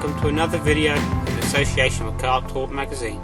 welcome to another video in association with Carp magazines.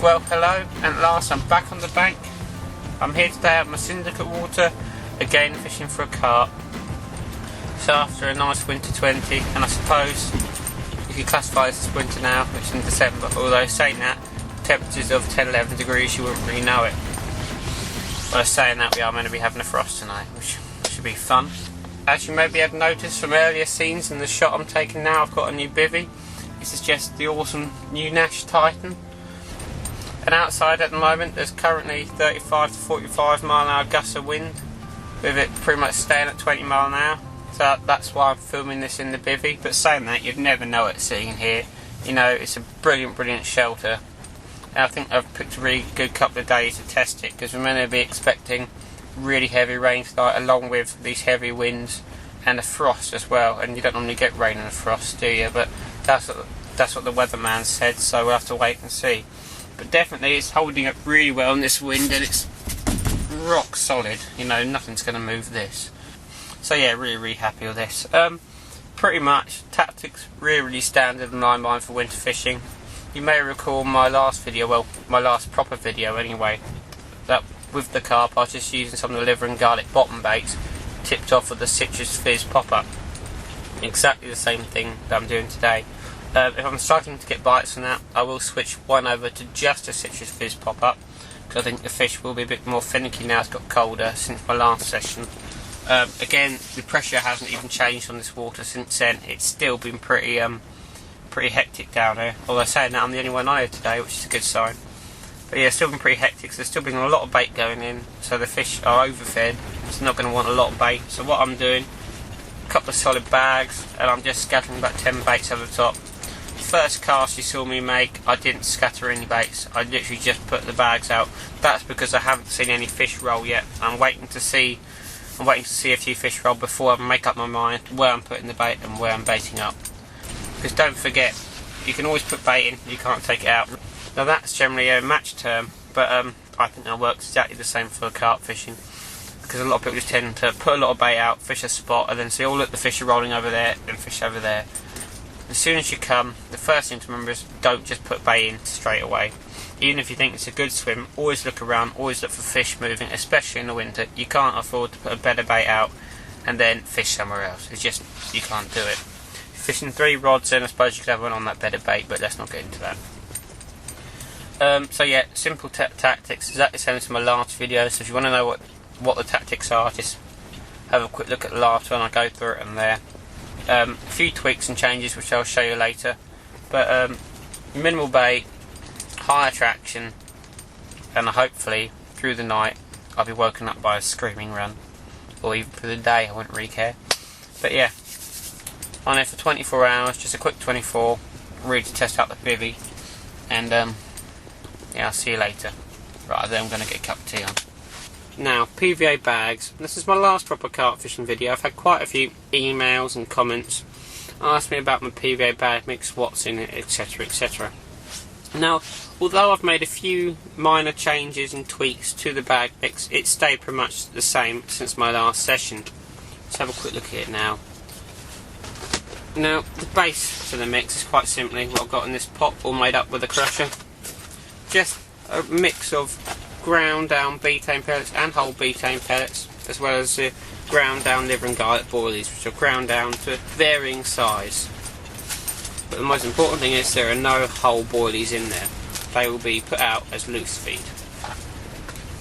Well, hello, and at last I'm back on the bank. I'm here today at my syndicate water, again fishing for a carp. So after a nice winter 20, and I suppose you could classify this as winter now, which is in December, although saying that, temperatures of 10-11 degrees you wouldn't really know it. But saying that, we are going to be having a frost tonight, which should be fun. As you maybe have noticed from earlier scenes in the shot I'm taking now, I've got a new bivvy. This is just the awesome new Nash Titan. And outside at the moment there's currently 35 to 45 mile an hour gusts of wind, with it pretty much staying at 20 mile an hour. So that's why I'm filming this in the bivvy. But saying that, you'd never know it sitting here. You know, it's a brilliant shelter. And I think I've picked a really good couple of days to test it, because we're meant to be expecting really heavy rain tonight, along with these heavy winds and a frost as well. And you don't normally get rain and a frost, do you? But that's what the weatherman said, so we'll have to wait and see. But definitely it's holding up really well in this wind, and it's rock solid. You know, nothing's going to move this. So yeah, really happy with this. Pretty much tactics really standard in my mind for winter fishing. You may recall my last video, well, my last proper video anyway, that with the carp I was just using some of the liver and garlic bottom baits tipped off with the citrus fizz pop-up. Exactly the same thing that I'm doing today. If I'm starting to get bites from that, I will switch one over to just a citrus fizz pop-up, because I think the fish will be a bit more finicky now it's got colder since my last session. Again, the pressure hasn't even changed on this water since then. It's still been pretty hectic down here. Although saying that, I'm the only one on here today, which is a good sign. But yeah, it's still been pretty hectic. So there's still been a lot of bait going in, so the fish are overfed. It's not going to want a lot of bait. So what I'm doing, a couple of solid bags, and I'm just scattering about 10 baits over the top. First cast you saw me make, I didn't scatter any baits. I literally just put the bags out. That's because I haven't seen any fish roll yet. I'm waiting to see a few fish roll before I make up my mind where I'm putting the bait and where I'm baiting up. Because don't forget, you can always put bait in, you can't take it out. Now that's generally a match term, but I think that works exactly the same for carp fishing. Because a lot of people just tend to put a lot of bait out, fish a spot, and then say, oh look, the fish are rolling over there, and fish over there. As soon as you come, the first thing to remember is don't just put bait in straight away. Even if you think it's a good swim, always look around, always look for fish moving, especially in the winter. You can't afford to put a better bait out and then fish somewhere else. It's just, you can't do it. Fishing 3 rods, then I suppose you could have one on that better bait, but let's not get into that. So yeah, simple tactics, exactly the same as my last video. So if you want to know what the tactics are, just have a quick look at the last one. I go through it and there. A few tweaks and changes which I'll show you later, but minimal bait, high attraction, and hopefully through the night I'll be woken up by a screaming run, or even through the day, I wouldn't really care. But yeah, on there for 24 hours, just a quick 24, really to test out the bivvy, and yeah, I'll see you later. Right, then I'm going to get a cup of tea on. Now, PVA bags. This is my last proper carp fishing video. I've had quite a few emails and comments asking me about my PVA bag mix, what's in it, etc. Now, although I've made a few minor changes and tweaks to the bag mix, it stayed pretty much the same since my last session. Let's have a quick look at it now. Now, the base to the mix is quite simply what I've got in this pot, all made up with a crusher. Just a mix of ground down betaine pellets and whole betaine pellets, as well as ground down liver and garlic boilies, which are ground down to varying size. But the most important thing is there are no whole boilies in there. They will be put out as loose feed.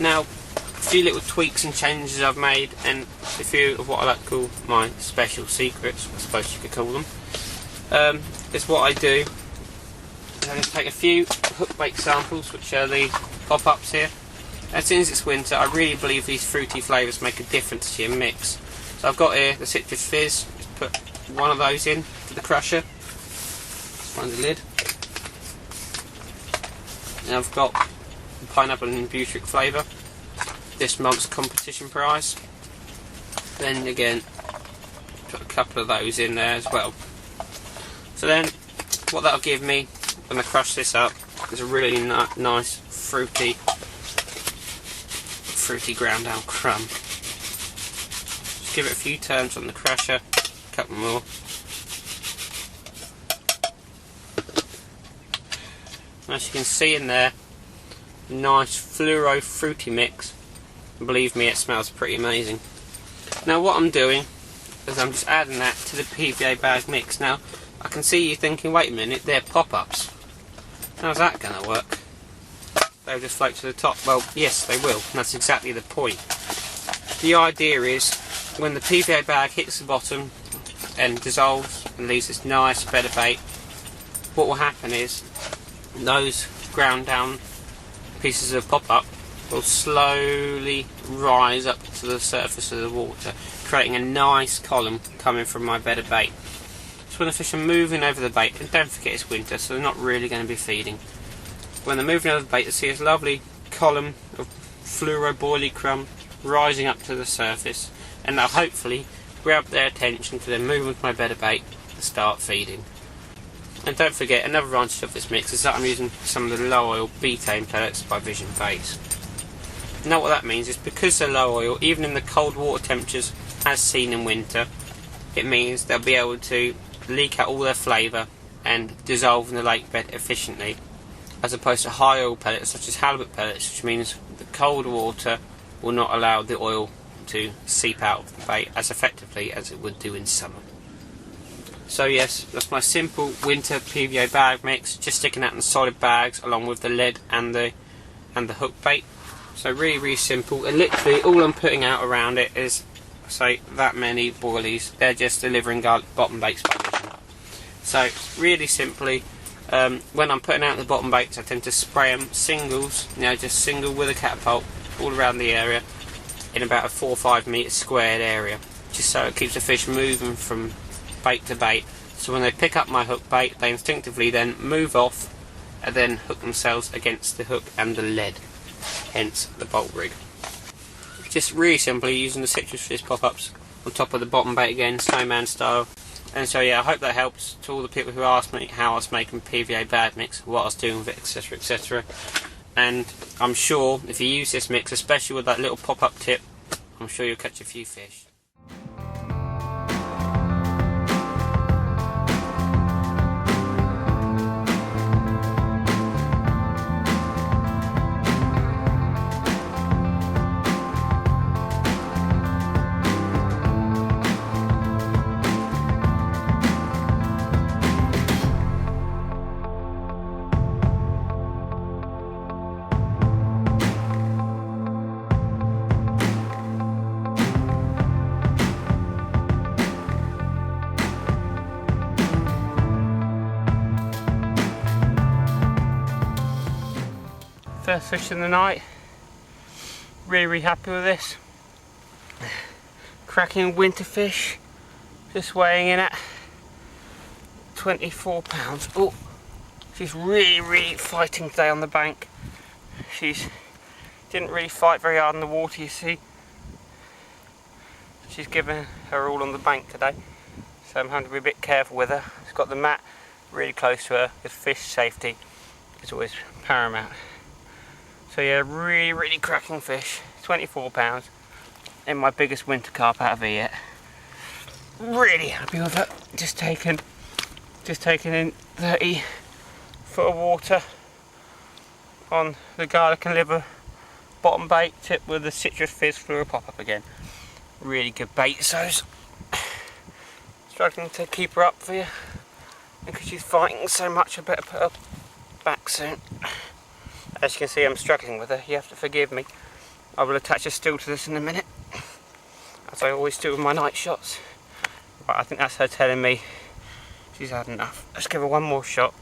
Now, a few little tweaks and changes I've made, and a few of what I like to call my special secrets, I suppose you could call them, is what I do. I'm going to take a few hook bait samples, which are the pop-ups here. And since it's winter, I really believe these fruity flavours make a difference to your mix. So I've got here the citrus fizz. Just put one of those in to the crusher. Find the lid. And I've got the pineapple and butyric flavour. This month's competition prize. Then again, put a couple of those in there as well. So then what that'll give me when I crush this up is a really nice fruity ground down crumb. Just give it a few turns on the crusher, a couple more. As you can see in there, nice fluoro fruity mix. Believe me, it smells pretty amazing. Now what I'm doing is I'm just adding that to the PVA bag mix. Now I can see you thinking, wait a minute, they're pop-ups. How's that going to work? They'll just float to the top. Well, yes, they will. And that's exactly the point. The idea is when the PVA bag hits the bottom and dissolves and leaves this nice bed of bait, what will happen is those ground down pieces of pop-up will slowly rise up to the surface of the water, creating a nice column coming from my bed of bait. So when the fish are moving over the bait, and don't forget it's winter, so they're not really going to be feeding. When they're moving over the bait, they see this lovely column of fluoro boilie crumb rising up to the surface, and that'll hopefully grab their attention to then move into my bed of bait and start feeding. And don't forget, another advantage of this mix is that I'm using some of the low oil betaine pellets by Vision Baits. Now what that means is because they're low oil, even in the cold water temperatures as seen in winter, it means they'll be able to leak out all their flavour and dissolve in the lake bed efficiently, as opposed to high oil pellets such as halibut pellets, which means the cold water will not allow the oil to seep out of the bait as effectively as it would do in summer. So yes, that's my simple winter PVA bag mix, just sticking out in solid bags along with the lead and the hook bait. So really simple, and literally all I'm putting out around it is, say, that many boilies. They're just delivering garlic bottom baits by Vision. So really simply, when I'm putting out the bottom baits, I tend to spray them singles, just single with a catapult all around the area in about a 4 or 5 metre squared area, just so it keeps the fish moving from bait to bait. So when they pick up my hook bait, they instinctively then move off and then hook themselves against the hook and the lead, hence the bolt rig. Just really simply using the citrus fish pop-ups on top of the bottom bait again, snowman style. And so yeah, I hope that helps to all the people who asked me how I was making PVA bag mix, what I was doing with it, etc, etc. And I'm sure if you use this mix, especially with that little pop-up tip, I'm sure you'll catch a few fish. First fish of the night, really happy with this. Cracking winter fish, just weighing in at 24 pounds. Oh, she's really fighting today on the bank. She's didn't really fight very hard in the water, you see. She's given her all on the bank today, so I'm having to be a bit careful with her. She's got the mat really close to her, because fish safety is always paramount. So yeah, really cracking fish, 24 pounds, and my biggest winter carp out of here yet. Really happy with it. Just taken in 30 foot of water on the garlic and liver bottom bait, tipped with the citrus fizz fluoro pop-up again. Really good bait, so struggling to keep her up for you, and because she's fighting so much, I better put her back soon. As you can see, I'm struggling with her, you have to forgive me. I will attach a still to this in a minute, as I always do with my night shots. Right, I think that's her telling me she's had enough. Let's give her one more shot.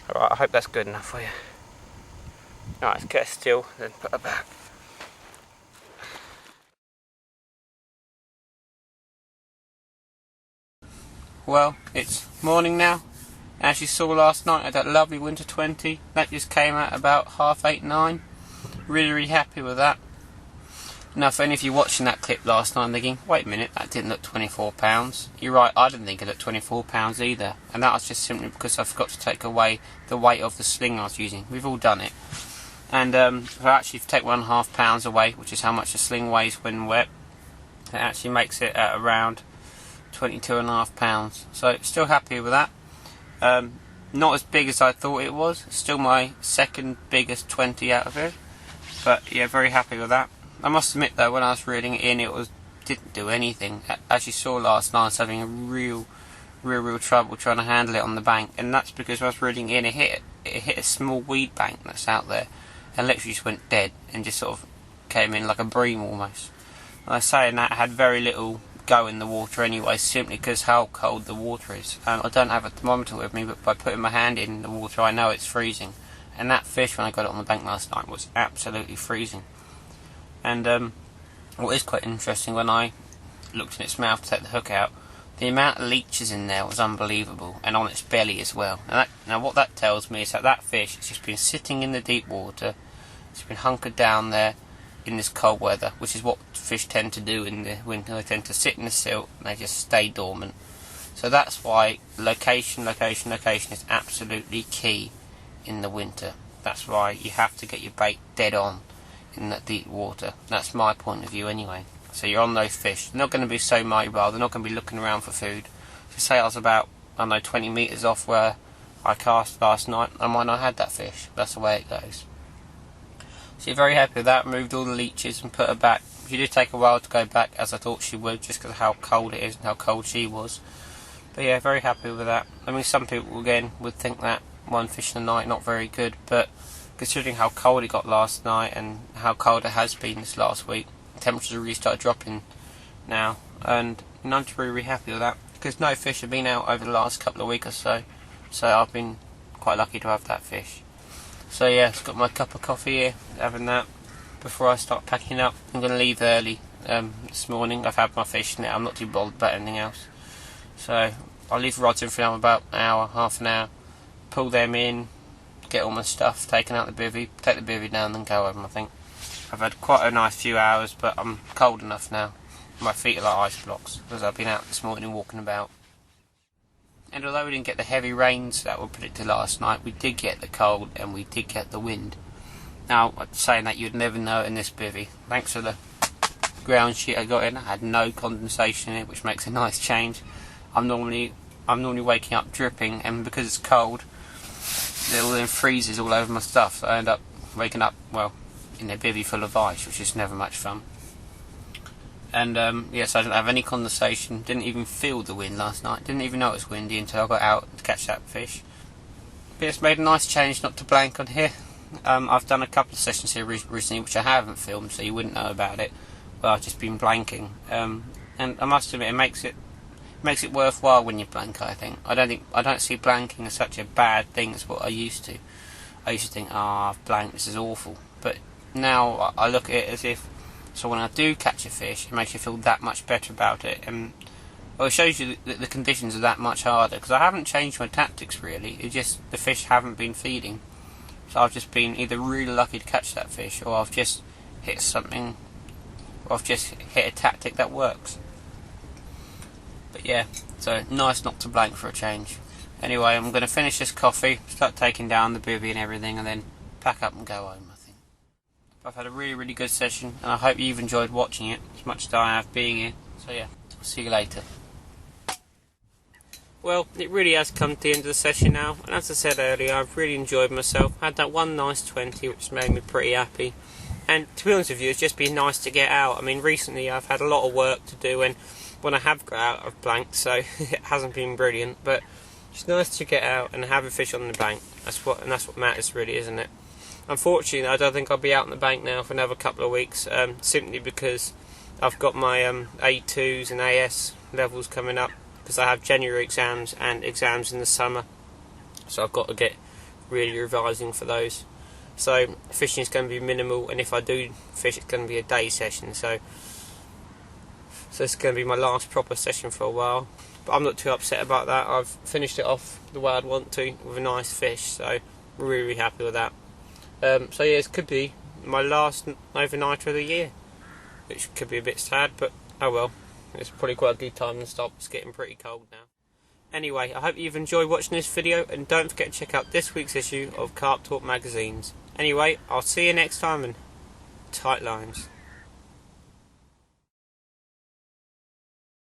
Alright, I hope that's good enough for you. Alright, let's get her still, then put her back. Well, it's morning now. As you saw last night, I had that lovely winter 20. That just came out about 8:30, 9. Really happy with that. Now, for any of you watching that clip last night and thinking, wait a minute, that didn't look £24. You're right, I didn't think it looked £24 either. And that was just simply because I forgot to take away the weight of the sling I was using. We've all done it. And if I actually take £1.5 away, which is how much the sling weighs when wet, it actually makes it at around £22.5. So still happy with that. Not as big as I thought it was. Still my second biggest 20 out of it. But yeah, very happy with that. I must admit though, when I was reeling it in, didn't do anything. As you saw last night, I was having a real trouble trying to handle it on the bank, and that's because when I was reeling it in, it hit a small weed bank that's out there, and literally just went dead, and just sort of came in like a bream almost. And I say that had very little go in the water anyway, simply because how cold the water is. I don't have a thermometer with me, but by putting my hand in the water, I know it's freezing. And that fish, when I got it on the bank last night, was absolutely freezing. And what is quite interesting, when I looked in its mouth to take the hook out, the amount of leeches in there was unbelievable, and on its belly as well. Now what that tells me is that fish has just been sitting in the deep water. It's been hunkered down there in this cold weather, which is what fish tend to do in the winter. They tend to sit in the silt and they just stay dormant. So that's why location is absolutely key in the winter. That's why you have to get your bait dead on in that deep water. That's my point of view anyway. So you're on those fish. They're not going to be so mobile. They're not going to be looking around for food. So say I was about, 20 metres off where I cast last night, I might not have had that fish. That's the way it goes. So you're very happy with that. Removed all the leeches and put her back. She did take a while to go back, as I thought she would, just because of how cold it is and how cold she was. But yeah, very happy with that. I mean, some people again would think that one fish in the night not very good, but considering how cold it got last night and how cold it has been this last week, temperatures have really started dropping now, and I'm just really happy with that, because no fish have been out over the last couple of weeks or so, so I've been quite lucky to have that fish. So yeah, I've got my cup of coffee here, having that before I start packing up. I'm going to leave early this morning. I've had my fish in it, I'm not too bothered about anything else, so I'll leave the rods in for now about an hour, half an hour, pull them in, get all my stuff taken out the bivvy, take the bivvy down, then go home. I think I've had quite a nice few hours, but I'm cold enough now. My feet are like ice blocks because I've been out this morning walking about. And although we didn't get the heavy rains that were predicted last night, we did get the cold and we did get the wind. Now, saying that, you'd never know it in this bivvy. Thanks to the ground sheet I got in, I had no condensation in it, which makes a nice change. I'm normally waking up dripping, and because it's cold, it all then freezes all over my stuff, so I end up waking up, well, in a bivvy full of ice, which is never much fun. And yes, I didn't have any condensation, didn't even feel the wind last night, didn't even know it was windy until I got out to catch that fish. But it's made a nice change not to blank on here. I've done a couple of sessions here recently which I haven't filmed, so you wouldn't know about it, but I've just been blanking. And I must admit, it makes it worthwhile when you blank, I think. I don't see blanking as such a bad thing as what I used to. I used to think, I've blanked, this is awful. But now I look at it as if, so when I do catch a fish, it makes you feel that much better about it. And well, it shows you that the conditions are that much harder, because I haven't changed my tactics really, it's just the fish haven't been feeding. So I've just been either really lucky to catch that fish, or I've just hit something, or I've just hit a tactic that works. But yeah, so nice not to blank for a change. Anyway, I'm going to finish this coffee, start taking down the bivvy and everything, and then pack up and go home, I think. I've had a really good session, and I hope you've enjoyed watching it as much as I have being here. So yeah, I'll see you later. Well, it really has come to the end of the session now, and as I said earlier, I've really enjoyed myself. I had that one nice 20, which made me pretty happy. And to be honest with you, it's just been nice to get out. I mean, recently I've had a lot of work to do, and when I have got out, I've blanked, so it hasn't been brilliant. But it's nice to get out and have a fish on the bank. That's what matters, really, isn't it? Unfortunately, I don't think I'll be out on the bank now for another couple of weeks, simply because I've got my A2s and AS levels coming up, because I have January exams and exams in the summer, so I've got to get really revising for those. So fishing is going to be minimal, and if I do fish, it's going to be a day session. So it's going to be my last proper session for a while. But I'm not too upset about that. I've finished it off the way I'd want to, with a nice fish, so I'm really happy with that. So yeah, it could be my last overnighter of the year. which could be a bit sad, but oh well. It's probably quite a good time to stop. It's getting pretty cold now. Anyway, I hope you've enjoyed watching this video, and don't forget to check out this week's issue of Carp Talk magazines. Anyway, I'll see you next time, and tight lines.